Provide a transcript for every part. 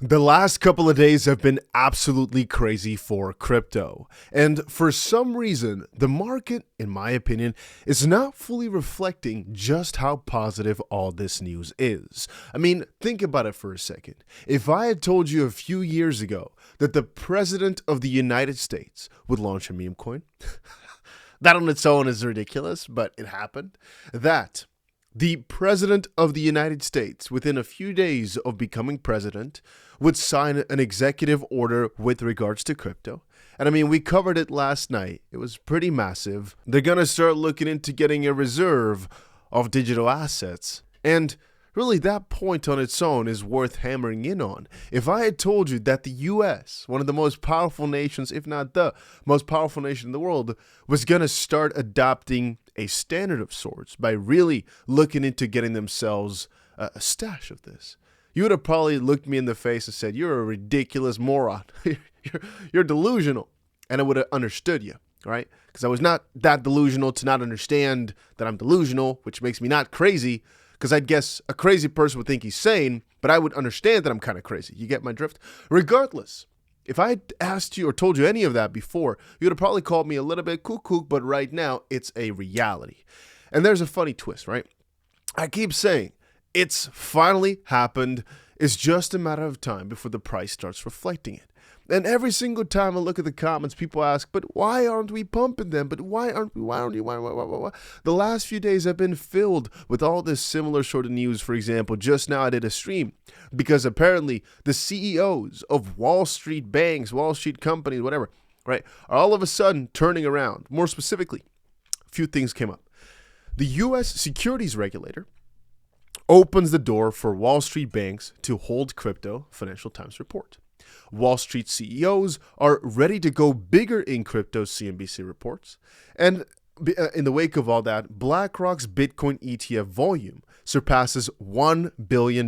The last couple of days have been absolutely crazy for crypto. And for some reason, the market, in my opinion, is not fully reflecting just how positive all this news is. I mean, think about it for a second. If I had told you a few years ago that the President of the United States would launch a meme coin, that on its own is ridiculous, but it happened. That the President of the United States, within a few days of becoming president, would sign an executive order with regards to crypto. And I mean, we covered it last night. It was pretty massive. They're going to start looking into getting a reserve of digital assets. And really, that point on its own is worth hammering in on. If I had told you that the US, one of the most powerful nations, if not the most powerful nation in the world, was going to start adopting a standard of sorts by really looking into getting themselves a stash of this, you would have probably looked me in the face and said, "You're a ridiculous moron. You're delusional." And I would have understood you, right? Because I was not that delusional to not understand that I'm delusional, which makes me not crazy. Because I'd guess a crazy person would think he's sane, but I would understand that I'm kind of crazy. You get my drift? Regardless, if I had asked you or told you any of that before, you would have probably called me a little bit cuckoo, but right now it's a reality. And there's a funny twist, right? I keep saying it's finally happened. It's just a matter of time before the price starts reflecting it. And every single time I look at the comments, people ask, "But why aren't we pumping them? But why aren't we? Why? The last few days have been filled with all this similar sort of news. For example, just now I did a stream because apparently the CEOs of Wall Street banks, Wall Street companies, whatever, right, are all of a sudden turning around. More specifically, a few things came up. The U.S. securities regulator opens the door for Wall Street banks to hold crypto, Financial Times report. Wall Street CEOs are ready to go bigger in crypto, CNBC reports. And in the wake of all that, BlackRock's Bitcoin ETF volume surpasses $1 billion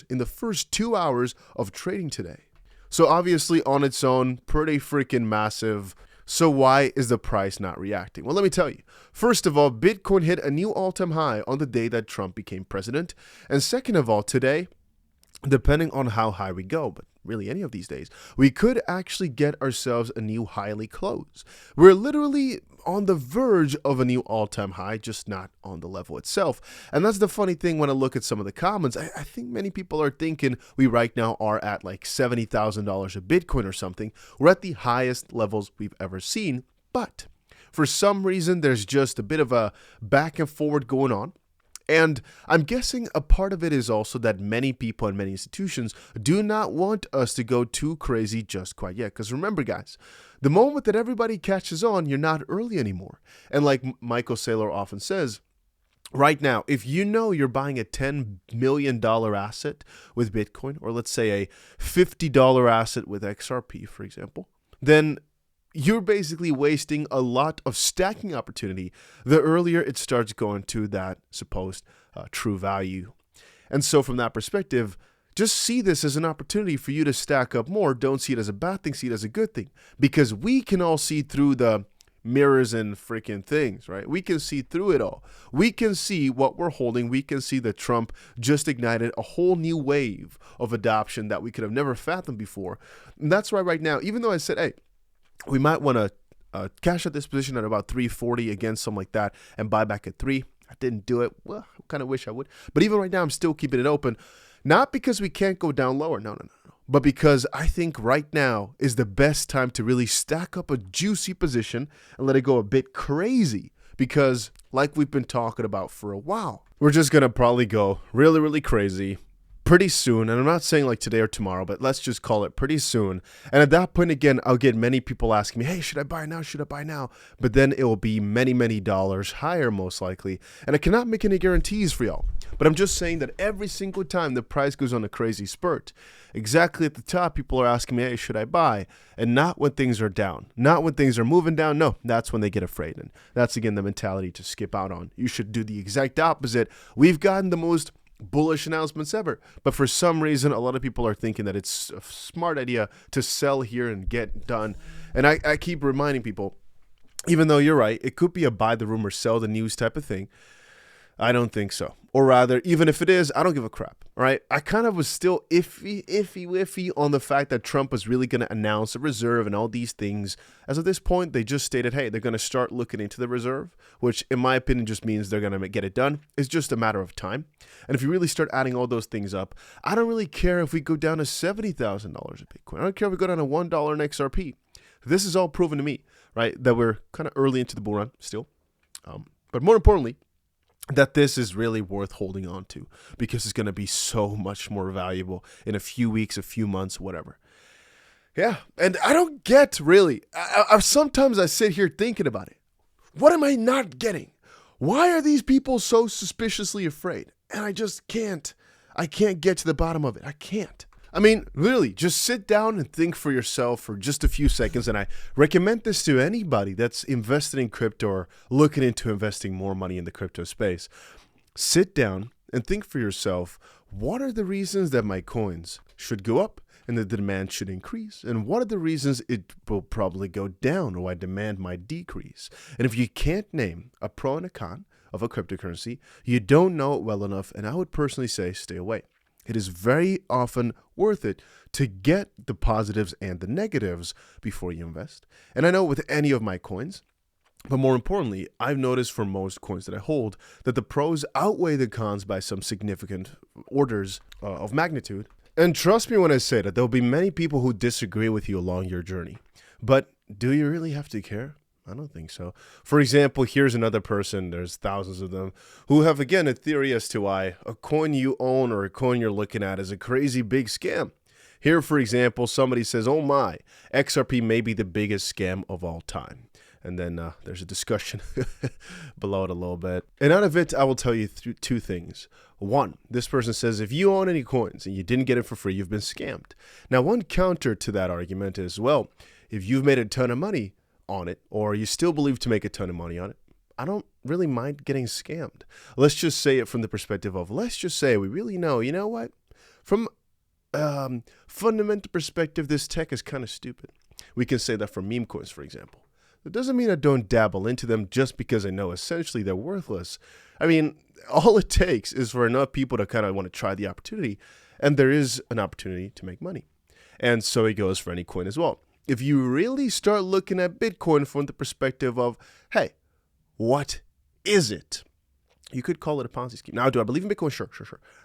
in the first 2 hours of trading today. So obviously on its own, pretty freaking massive. So why is the price not reacting? Well, let me tell you. First of all, Bitcoin hit a new all-time high on the day that Trump became president. And second of all, today, depending on how high we go, but really any of these days, we could actually get ourselves a new highly close. We're literally on the verge of a new all-time high, just not on the level itself. And that's the funny thing when I look at some of the comments. I think many people are thinking we right now are at like $70,000 a Bitcoin or something. We're at the highest levels we've ever seen. But for some reason, there's just a bit of a back and forward going on. And I'm guessing a part of it is also that many people and many institutions do not want us to go too crazy just quite yet. Because remember, guys, the moment that everybody catches on, you're not early anymore. And like Michael Saylor often says, right now, if you know you're buying a $10 million asset with Bitcoin, or let's say a $50 asset with XRP, for example, then you're basically wasting a lot of stacking opportunity the earlier it starts going to that supposed true value. And so from that perspective, just see this as an opportunity for you to stack up more. Don't see it as a bad thing, see it as a good thing. Because we can all see through the mirrors and freaking things, right? We can see through it all. We can see what we're holding. We can see that Trump just ignited a whole new wave of adoption that we could have never fathomed before. And that's why right now, even though I said, hey, we might want to cash out this position at about 340 again, something like that, and buy back at 3. I didn't do it. Well, I kind of wish I would. But even right now, I'm still keeping it open. Not because we can't go down lower. No. But because I think right now is the best time to really stack up a juicy position and let it go a bit crazy. Because like we've been talking about for a while, we're just going to probably go really, really crazy pretty soon. And I'm not saying like today or tomorrow, but let's just call it pretty soon. And at that point, again, I'll get many people asking me, "Hey, should I buy now? Should I buy now?" But then it will be many, many dollars higher, most likely. And I cannot make any guarantees for y'all. But I'm just saying that every single time the price goes on a crazy spurt, exactly at the top, people are asking me, "Hey, should I buy?" And not when things are down, not when things are moving down. No, that's when they get afraid. And that's, again, the mentality to skip out on. You should do the exact opposite. We've gotten the most bullish announcements ever. But for some reason, a lot of people are thinking that it's a smart idea to sell here and get done. And I keep reminding people, even though you're right, it could be a buy the rumor, sell the news type of thing. I don't think so. Or rather, even if it is, I don't give a crap, all right? I kind of was still iffy on the fact that Trump was really going to announce a reserve and all these things. As of this point, they just stated, hey, they're going to start looking into the reserve, which in my opinion just means they're going to get it done. It's just a matter of time. And if you really start adding all those things up, I don't really care if we go down to $70,000 a Bitcoin. I don't care if we go down to $1 in XRP. This is all proven to me, right, that we're kind of early into the bull run still. But more importantly, that this is really worth holding on to because it's going to be so much more valuable in a few weeks, a few months, whatever. Yeah, and I don't get really. Sometimes I sit here thinking about it. What am I not getting? Why are these people so suspiciously afraid? And I just can't. I can't get to the bottom of it. I can't. I mean, really, just sit down and think for yourself for just a few seconds. And I recommend this to anybody that's invested in crypto or looking into investing more money in the crypto space. Sit down and think for yourself, what are the reasons that my coins should go up and the demand should increase? And what are the reasons it will probably go down or why demand might decrease? And if you can't name a pro and a con of a cryptocurrency, you don't know it well enough. And I would personally say stay away. It is very often worth it to get the positives and the negatives before you invest. And I know with any of my coins, but more importantly, I've noticed for most coins that I hold that the pros outweigh the cons by some significant orders of magnitude. And trust me when I say that there'll be many people who disagree with you along your journey. But do you really have to care? I don't think so. For example, here's another person, there's thousands of them, who have, again, a theory as to why a coin you own or a coin you're looking at is a crazy big scam. Here, for example, somebody says, oh my, XRP may be the biggest scam of all time. And then there's a discussion below it a little bit. And out of it, I will tell you two things. One, this person says, if you own any coins and you didn't get it for free, you've been scammed. Now, one counter to that argument is, well, if you've made a ton of money on it, or you still believe to make a ton of money on it, I don't really mind getting scammed. Let's just say it from the perspective of, let's just say we really know, you know what? From fundamental perspective, this tech is kind of stupid. We can say that for meme coins, for example. That doesn't mean I don't dabble into them just because I know essentially they're worthless. I mean, all it takes is for enough people to kind of want to try the opportunity, and there is an opportunity to make money. And so it goes for any coin as well. If you really start looking at Bitcoin from the perspective of, hey, what is it? You could call it a Ponzi scheme. Now, do I believe in Bitcoin? Sure.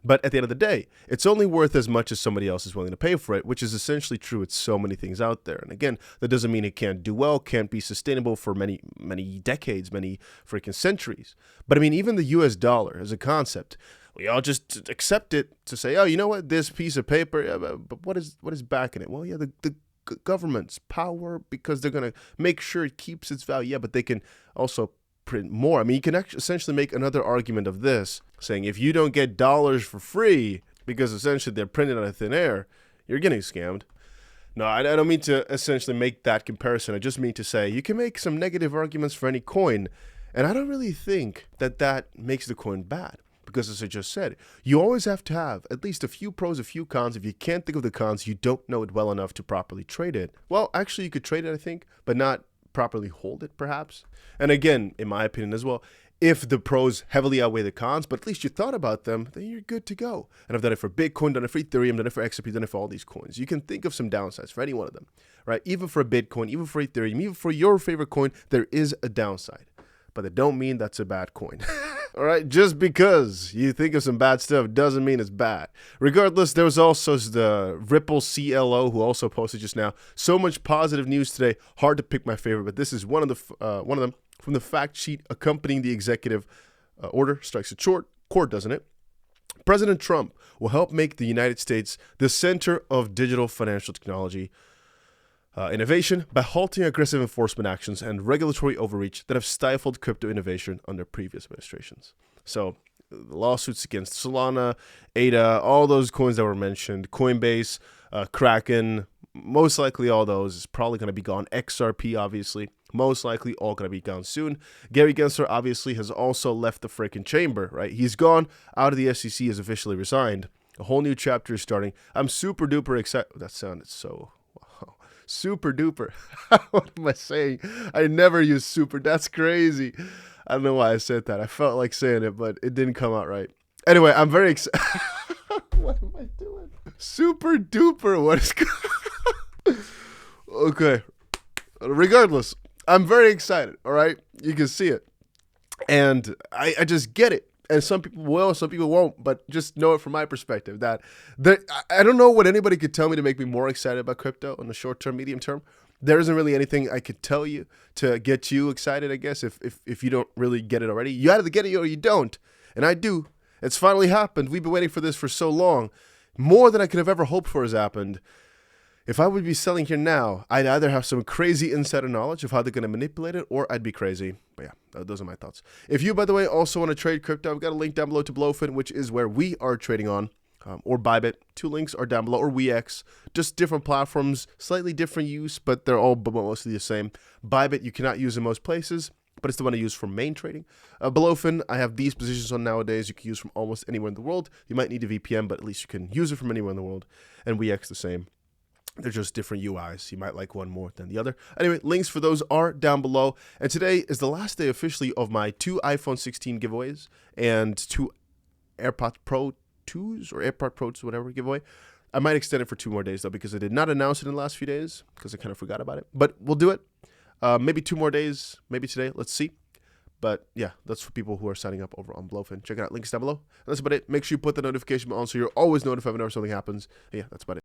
But at the end of the day, it's only worth as much as somebody else is willing to pay for it, which is essentially true with so many things out there. And again, that doesn't mean it can't do well, can't be sustainable for many, many decades, many freaking centuries. But I mean, even the US dollar as a concept, we all just accept it to say, oh, you know what, this piece of paper, yeah, but what is backing it? Well, yeah, the government's power, because they're going to make sure it keeps its value. Yeah, but they can also print more. I mean, you can essentially make another argument of this, saying if you don't get dollars for free because essentially they're printed out of thin air, you're getting scammed. No, I don't mean to essentially make that comparison. I just mean to say you can make some negative arguments for any coin, and I don't really think that makes the coin bad. Because as I just said, you always have to have at least a few pros, a few cons. If you can't think of the cons, you don't know it well enough to properly trade it. Well, actually, you could trade it, I think, but not properly hold it, perhaps. And again, in my opinion as well, if the pros heavily outweigh the cons, but at least you thought about them, then you're good to go. And I've done it for Bitcoin, done it for Ethereum, done it for XRP, done it for all these coins. You can think of some downsides for any one of them, right? Even for Bitcoin, even for Ethereum, even for your favorite coin, there is a downside. But it don't mean that's a bad coin. All right, just because you think of some bad stuff doesn't mean it's bad. Regardless, there was also the 𝗵𝗫𝗀𝗀 who also posted just now. So much positive news today. Hard to pick my favorite, but this is one of them from the fact sheet accompanying the executive order. Strikes a chord, doesn't it? President Trump will help make the United States the center of digital financial technology innovation by halting aggressive enforcement actions and regulatory overreach that have stifled crypto innovation under previous administrations. So the lawsuits against Solana, ADA, all those coins that were mentioned, Coinbase, Kraken, most likely all those is probably going to be gone. XRP, obviously, most likely all going to be gone soon. Gary Gensler obviously has also left the freaking chamber, right? He's gone out of the SEC, has officially resigned. A whole new chapter is starting. I'm super duper excited. That sounded so... Super duper. What am I saying? I never use super. That's crazy. I don't know why I said that. I felt like saying it, but it didn't come out right. Anyway, I'm very excited. What am I doing? Super duper. What is okay. Regardless, I'm very excited. All right. You can see it. And I just get it. And some people will, some people won't, but just know it from my perspective that I don't know what anybody could tell me to make me more excited about crypto in the short term, medium term. There isn't really anything I could tell you to get you excited, I guess, if you don't really get it already. You either get it or you don't. And I do. It's finally happened. We've been waiting for this for so long. More than I could have ever hoped for has happened. If I would be selling here now, I'd either have some crazy insider knowledge of how they're going to manipulate it, or I'd be crazy. But yeah, those are my thoughts. If you, by the way, also want to trade crypto, I've got a link down below to 𝗏𝗏𝗀, which is where we are trading on, or Bybit. 2 links are down below, or WeX. Just different platforms, slightly different use, but they're all mostly the same. Bybit you cannot use in most places, but it's the one I use for main trading. 𝗏𝗏𝗀, I have these positions on nowadays. You can use from almost anywhere in the world. You might need a VPN, but at least you can use it from anywhere in the world. And WeX the same. They're just different UIs. You might like one more than the other. Anyway, links for those are down below. And today is the last day officially of my 2 iPhone 16 giveaways and 2 AirPods Pro 2s or AirPods Pros, whatever giveaway. I might extend it for 2 more days though, because I did not announce it in the last few days because I kind of forgot about it. But we'll do it. Maybe 2 more days, maybe today. Let's see. But yeah, that's for people who are signing up over on 𝗏𝗏𝗀. Check it out, links down below. That's about it. Make sure you put the notification bell on so you're always notified whenever something happens. Yeah, that's about it.